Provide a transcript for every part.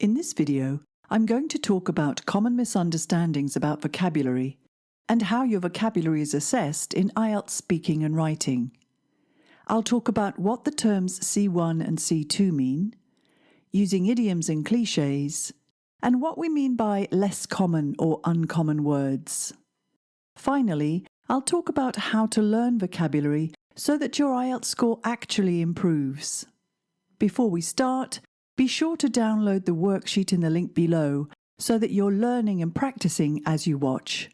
In this video, I'm going to talk about common misunderstandings about vocabulary and how your vocabulary is assessed in IELTS speaking and writing. I'll talk about what the terms C1 and C2 mean, using idioms and cliches, and what we mean by less common or uncommon words. Finally, I'll talk about how to learn vocabulary so that your IELTS score actually improves. Before we start, be sure to download the worksheet in the link below so that you're learning and practicing as you watch.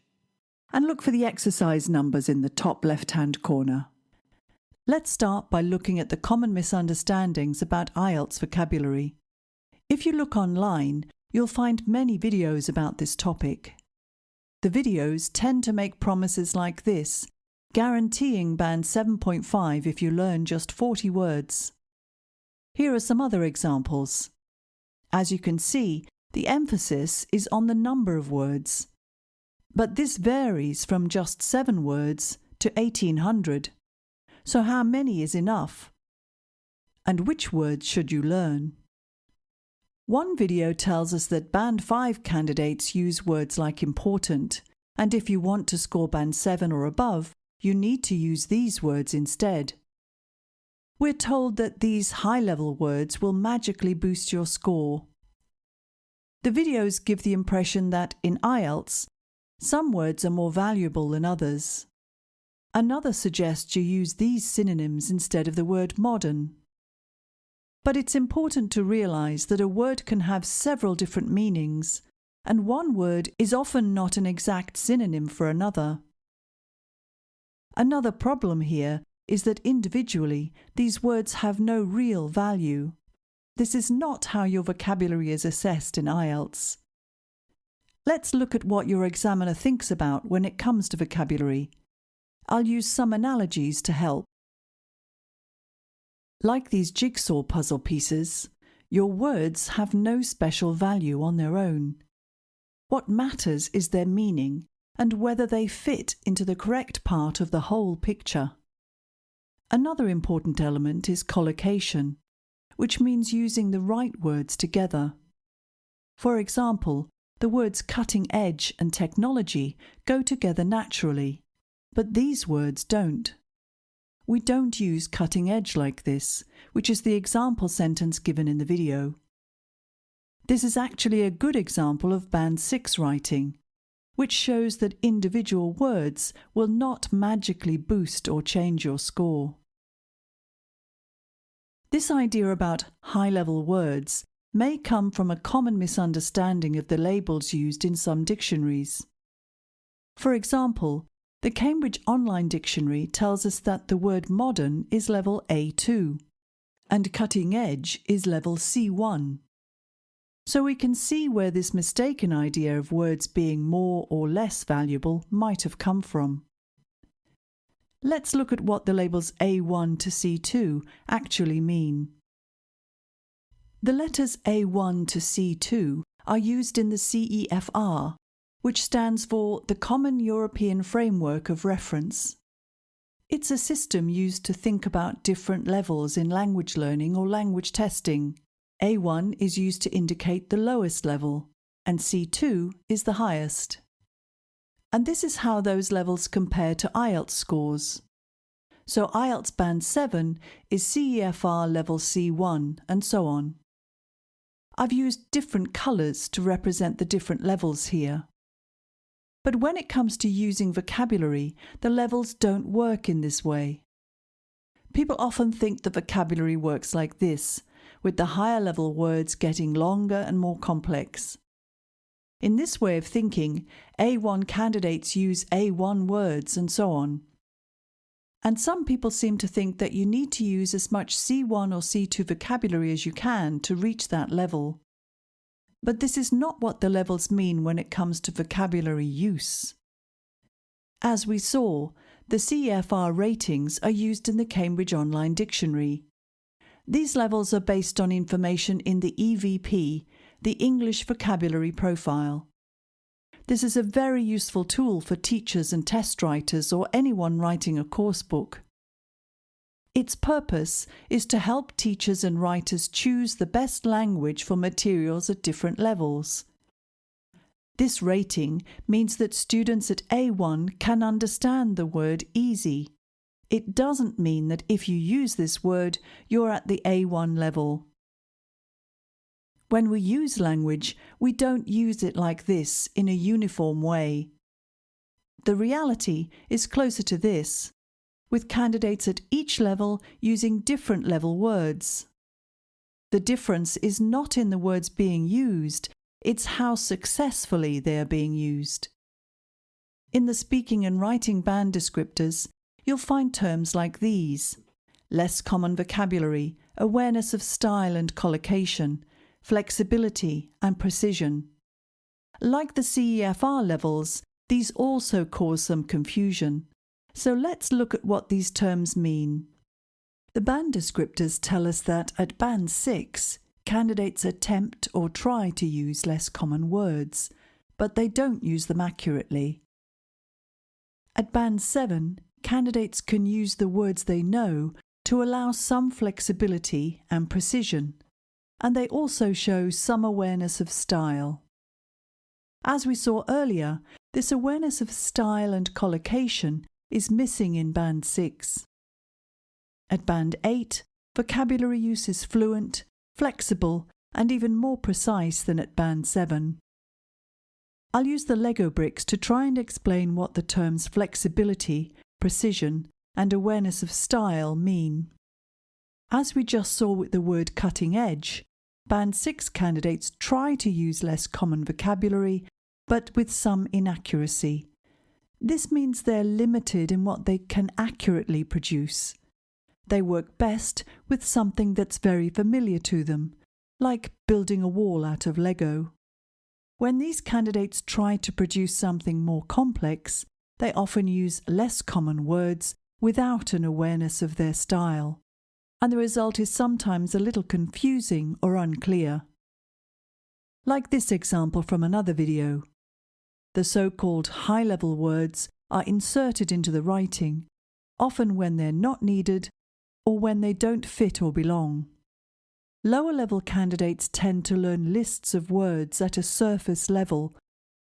And look for the exercise numbers in the top left-hand corner. Let's start by looking at the common misunderstandings about IELTS vocabulary. If you look online, you'll find many videos about this topic. The videos tend to make promises like this, guaranteeing band 7.5 if you learn just 40 words. Here are some other examples. As you can see, the emphasis is on the number of words. But this varies from just 7 words to 1,800. So how many is enough? And which words should you learn? One video tells us that Band 5 candidates use words like important, and if you want to score Band 7 or above, you need to use these words instead. We're told that these high-level words will magically boost your score. The videos give the impression that in IELTS, some words are more valuable than others. Another suggests you use these synonyms instead of the word modern. But it's important to realize that a word can have several different meanings, and one word is often not an exact synonym for another. Another problem here is that individually, these words have no real value. This is not how your vocabulary is assessed in IELTS. Let's look at what your examiner thinks about when it comes to vocabulary. I'll use some analogies to help. Like these jigsaw puzzle pieces, your words have no special value on their own. What matters is their meaning and whether they fit into the correct part of the whole picture. Another important element is collocation, which means using the right words together. For example, the words cutting edge and technology go together naturally, but these words don't. We don't use cutting edge like this, which is the example sentence given in the video. This is actually a good example of Band 6 writing, which shows that individual words will not magically boost or change your score. This idea about high-level words may come from a common misunderstanding of the labels used in some dictionaries. For example, the Cambridge Online Dictionary tells us that the word modern is level A2 and cutting edge is level C1. So we can see where this mistaken idea of words being more or less valuable might have come from. Let's look at what the labels A1 to C2 actually mean. The letters A1 to C2 are used in the CEFR, which stands for the Common European Framework of Reference. It's a system used to think about different levels in language learning or language testing. A1 is used to indicate the lowest level, and C2 is the highest. And this is how those levels compare to IELTS scores. So IELTS Band 7 is CEFR level C1, and so on. I've used different colours to represent the different levels here. But when it comes to using vocabulary, the levels don't work in this way. People often think that vocabulary works like this, with the higher level words getting longer and more complex. In this way of thinking, A1 candidates use A1 words and so on. And some people seem to think that you need to use as much C1 or C2 vocabulary as you can to reach that level. But this is not what the levels mean when it comes to vocabulary use. As we saw, the CEFR ratings are used in the Cambridge Online Dictionary. These levels are based on information in the EVP, the English Vocabulary Profile. This is a very useful tool for teachers and test writers or anyone writing a course book. Its purpose is to help teachers and writers choose the best language for materials at different levels. This rating means that students at A1 can understand the word easy. It doesn't mean that if you use this word, you're at the A1 level. When we use language, we don't use it like this in a uniform way. The reality is closer to this, with candidates at each level using different level words. The difference is not in the words being used, it's how successfully they are being used. In the speaking and writing band descriptors, you'll find terms like these: less common vocabulary, awareness of style and collocation, flexibility and precision. Like the CEFR levels, these also cause some confusion. So let's look at what these terms mean. The band descriptors tell us that at Band 6, candidates attempt or try to use less common words, but they don't use them accurately. At Band 7, candidates can use the words they know to allow some flexibility and precision, and they also show some awareness of style. As we saw earlier, this awareness of style and collocation is missing in Band 6. At Band 8, vocabulary use is fluent, flexible, and even more precise than at Band 7. I'll use the Lego bricks to try and explain what the terms flexibility, precision, and awareness of style mean. As we just saw with the word cutting edge, Band 6 candidates try to use less common vocabulary, but with some inaccuracy. This means they're limited in what they can accurately produce. They work best with something that's very familiar to them, like building a wall out of Lego. When these candidates try to produce something more complex, they often use less common words without an awareness of their style, and the result is sometimes a little confusing or unclear. Like this example from another video. The so-called high-level words are inserted into the writing, often when they're not needed or when they don't fit or belong. Lower-level candidates tend to learn lists of words at a surface level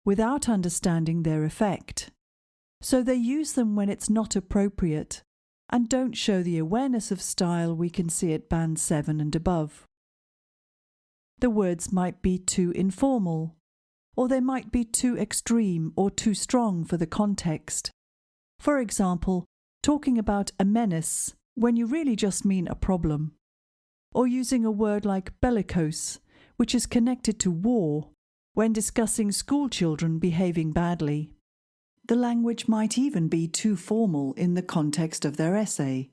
without understanding their effect. So they use them when it's not appropriate and don't show the awareness of style we can see at Band 7 and above. The words might be too informal, or they might be too extreme or too strong for the context. For example, talking about a menace when you really just mean a problem, or using a word like bellicose, which is connected to war, when discussing school children behaving badly. The language might even be too formal in the context of their essay.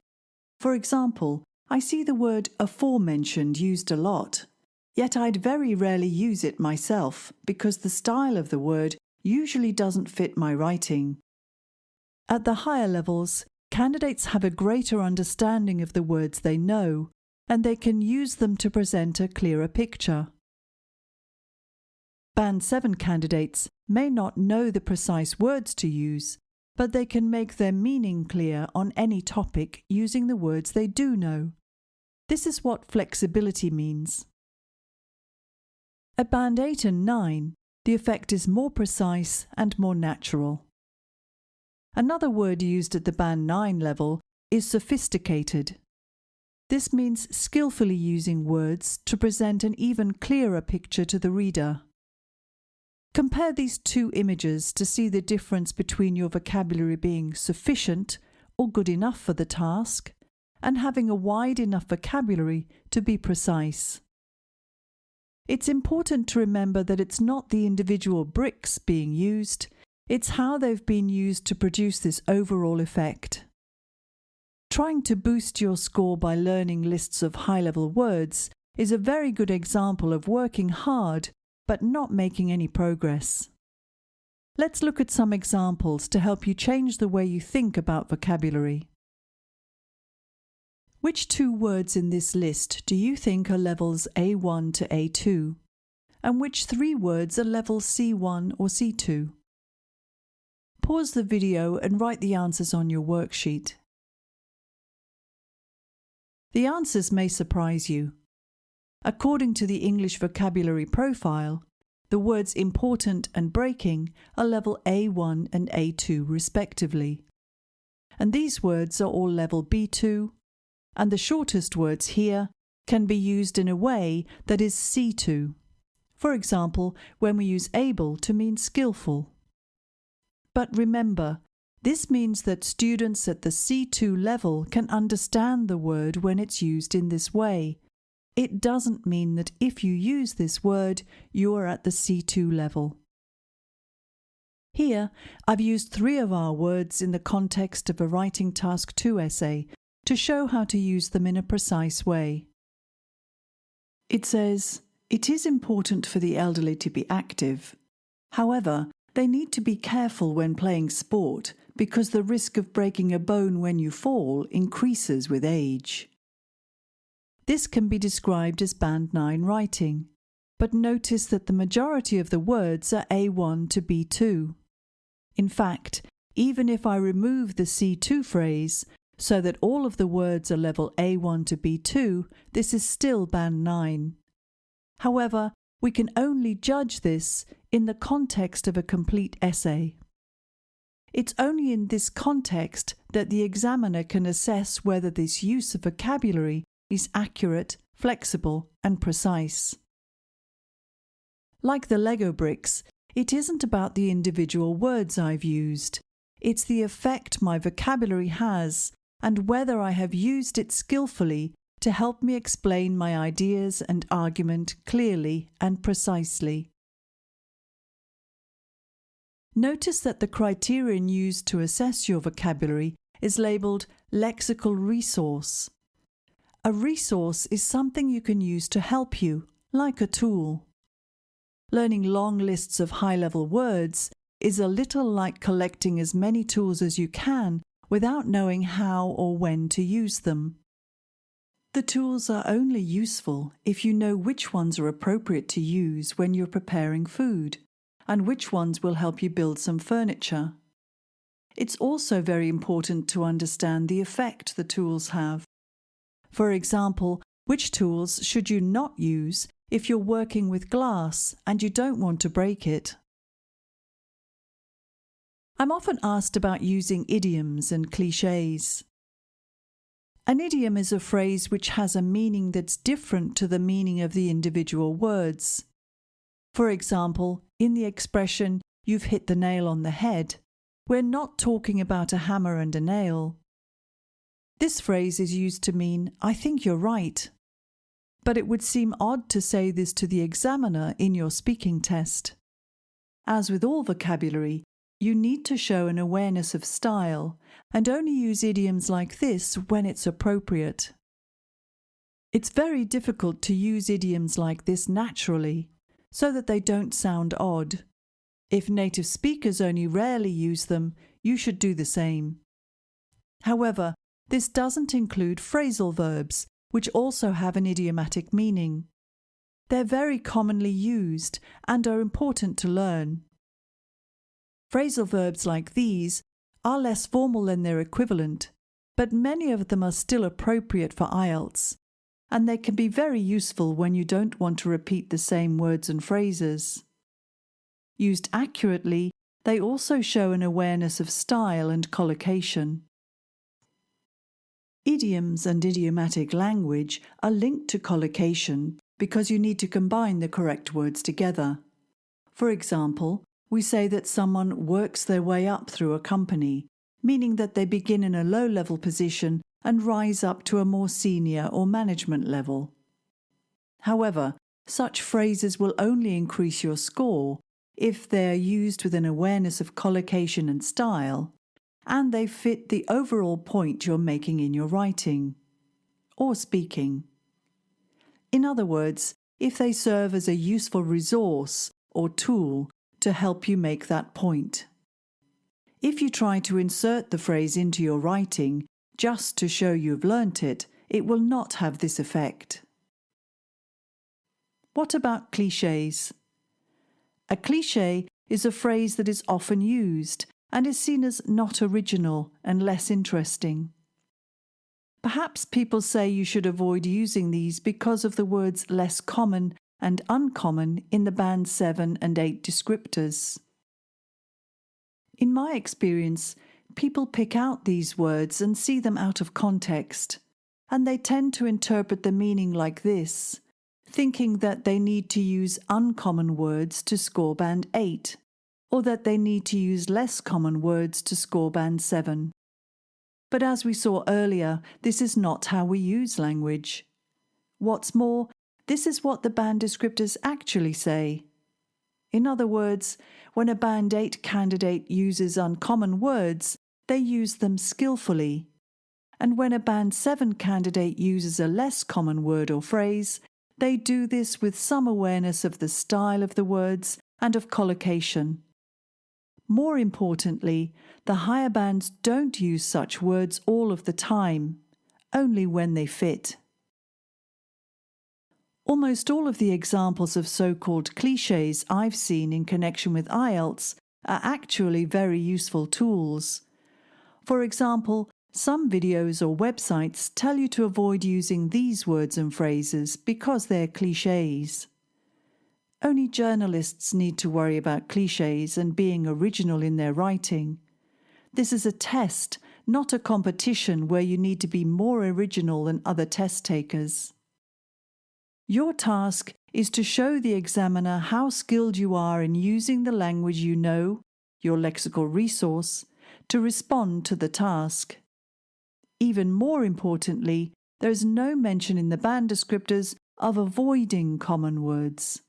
For example, I see the word aforementioned used a lot, yet I'd very rarely use it myself because the style of the word usually doesn't fit my writing. At the higher levels, candidates have a greater understanding of the words they know, and they can use them to present a clearer picture. Band 7 candidates may not know the precise words to use, but they can make their meaning clear on any topic using the words they do know. This is what flexibility means. At Band 8 and 9, the effect is more precise and more natural. Another word used at the Band 9 level is sophisticated. This means skillfully using words to present an even clearer picture to the reader. Compare these two images to see the difference between your vocabulary being sufficient or good enough for the task and having a wide enough vocabulary to be precise. It's important to remember that it's not the individual bricks being used, it's how they've been used to produce this overall effect. Trying to boost your score by learning lists of high-level words is a very good example of working hard but not making any progress. Let's look at some examples to help you change the way you think about vocabulary. Which two words in this list do you think are levels A1 to A2? And which three words are levels C1 or C2? Pause the video and write the answers on your worksheet. The answers may surprise you. According to the English Vocabulary Profile, the words important and breaking are level A1 and A2 respectively. And these words are all level B2, and the shortest words here can be used in a way that is C2. For example, when we use able to mean skillful. But remember, this means that students at the C2 level can understand the word when it's used in this way. It doesn't mean that if you use this word, you are at the C2 level. Here, I've used 3 of our words in the context of a Writing Task 2 essay to show how to use them in a precise way. It says, "It is important for the elderly to be active. However, they need to be careful when playing sport because the risk of breaking a bone when you fall increases with age." This can be described as Band 9 writing, but notice that the majority of the words are A1 to B2. In fact, even if I remove the C2 phrase, so that all of the words are level A1 to B2, this is still Band 9. However, we can only judge this in the context of a complete essay. It's only in this context that the examiner can assess whether this use of vocabulary is accurate, flexible, and precise. Like the Lego bricks, it isn't about the individual words I've used. It's the effect my vocabulary has and whether I have used it skillfully to help me explain my ideas and argument clearly and precisely. Notice that the criterion used to assess your vocabulary is labelled lexical resource. A resource is something you can use to help you, like a tool. Learning long lists of high-level words is a little like collecting as many tools as you can without knowing how or when to use them. The tools are only useful if you know which ones are appropriate to use when you're preparing food, and which ones will help you build some furniture. It's also very important to understand the effect the tools have. For example, which tools should you not use if you're working with glass and you don't want to break it? I'm often asked about using idioms and cliches. An idiom is a phrase which has a meaning that's different to the meaning of the individual words. For example, in the expression, "you've hit the nail on the head," we're not talking about a hammer and a nail. This phrase is used to mean, "I think you're right." But it would seem odd to say this to the examiner in your speaking test. As with all vocabulary, you need to show an awareness of style and only use idioms like this when it's appropriate. It's very difficult to use idioms like this naturally, so that they don't sound odd. If native speakers only rarely use them, you should do the same. However, this doesn't include phrasal verbs, which also have an idiomatic meaning. They're very commonly used and are important to learn. Phrasal verbs like these are less formal than their equivalent, but many of them are still appropriate for IELTS, and they can be very useful when you don't want to repeat the same words and phrases. Used accurately, they also show an awareness of style and collocation. Idioms and idiomatic language are linked to collocation because you need to combine the correct words together. For example, we say that someone works their way up through a company, meaning that they begin in a low-level position and rise up to a more senior or management level. However, such phrases will only increase your score if they are used with an awareness of collocation and style, and they fit the overall point you're making in your writing or speaking. In other words, if they serve as a useful resource or tool to help you make that point. If you try to insert the phrase into your writing just to show you've learnt it, it will not have this effect. What about cliches? A cliché is a phrase that is often used and is seen as not original and less interesting. Perhaps people say you should avoid using these because of the words less common and uncommon in the Band 7 and 8 descriptors. In my experience, people pick out these words and see them out of context, and they tend to interpret the meaning like this, thinking that they need to use uncommon words to score Band 8, or that they need to use less common words to score Band 7. But as we saw earlier, this is not how we use language. What's more, this is what the band descriptors actually say. In other words, when a Band 8 candidate uses uncommon words, they use them skillfully. And when a Band 7 candidate uses a less common word or phrase, they do this with some awareness of the style of the words and of collocation. More importantly, the higher bands don't use such words all of the time, only when they fit. Almost all of the examples of so-called cliches I've seen in connection with IELTS are actually very useful tools. For example, some videos or websites tell you to avoid using these words and phrases because they're cliches. Only journalists need to worry about cliches and being original in their writing. This is a test, not a competition where you need to be more original than other test takers. Your task is to show the examiner how skilled you are in using the language you know, your lexical resource, to respond to the task. Even more importantly, there is no mention in the band descriptors of avoiding common words.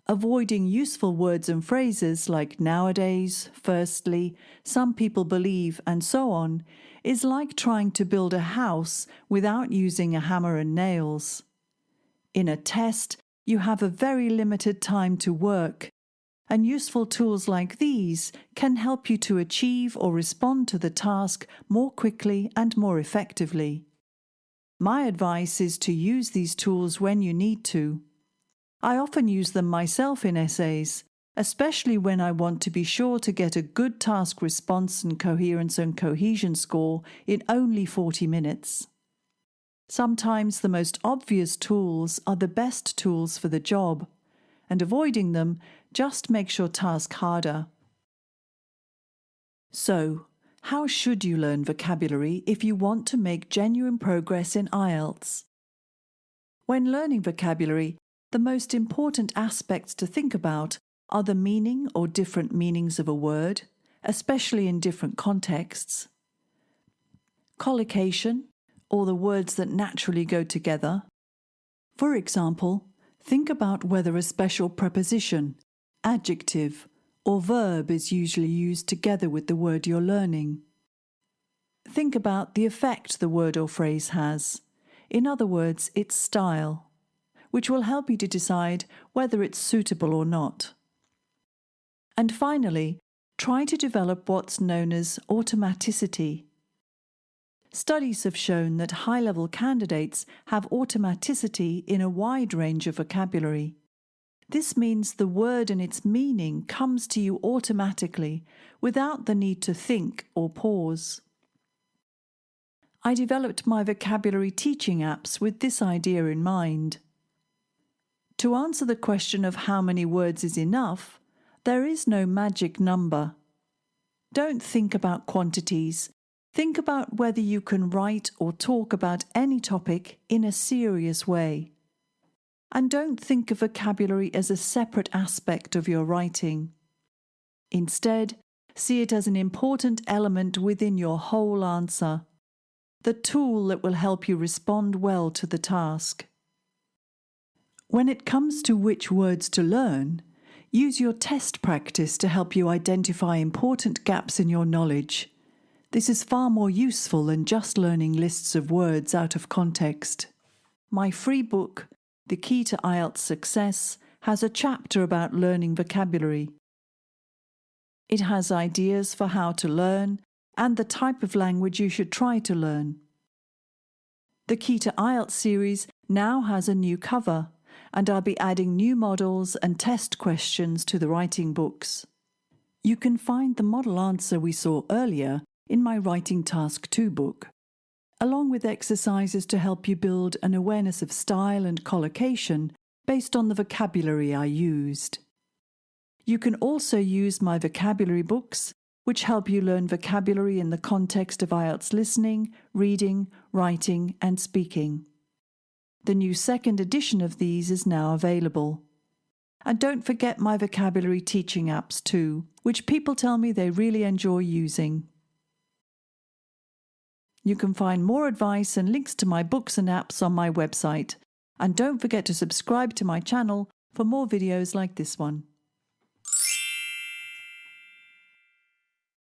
Avoiding useful words and phrases like nowadays, firstly, some people believe, and so on, is like trying to build a house without using a hammer and nails. In a test, you have a very limited time to work, and useful tools like these can help you to achieve or respond to the task more quickly and more effectively. My advice is to use these tools when you need to. I often use them myself in essays, especially when I want to be sure to get a good task response and coherence and cohesion score in only 40 minutes. Sometimes the most obvious tools are the best tools for the job, and avoiding them just makes your task harder. So, how should you learn vocabulary if you want to make genuine progress in IELTS? When learning vocabulary, the most important aspects to think about are the meaning or different meanings of a word, especially in different contexts, collocation, or the words that naturally go together. For example, think about whether a special preposition, adjective, or verb is usually used together with the word you're learning. Think about the effect the word or phrase has, in other words, its style, which will help you to decide whether it's suitable or not. And finally, try to develop what's known as automaticity. Studies have shown that high-level candidates have automaticity in a wide range of vocabulary. This means the word and its meaning comes to you automatically without the need to think or pause. I developed my vocabulary teaching apps with this idea in mind. To answer the question of how many words is enough, there is no magic number. Don't think about quantities. Think about whether you can write or talk about any topic in a serious way. And don't think of vocabulary as a separate aspect of your writing. Instead, see it as an important element within your whole answer, the tool that will help you respond well to the task. When it comes to which words to learn, use your test practice to help you identify important gaps in your knowledge. This is far more useful than just learning lists of words out of context. My free book, The Key to IELTS Success, has a chapter about learning vocabulary. It has ideas for how to learn and the type of language you should try to learn. The Key to IELTS series now has a new cover, and I'll be adding new models and test questions to the writing books. You can find the model answer we saw earlier in my Writing Task 2 book. along with exercises to help you build an awareness of style and collocation based on the vocabulary I used. You can also use my vocabulary books, which help you learn vocabulary in the context of IELTS listening, reading, writing, and speaking. The new second edition of these is now available. And don't forget my vocabulary teaching apps too, which people tell me they really enjoy using. You can find more advice and links to my books and apps on my website. And don't forget to subscribe to my channel for more videos like this one.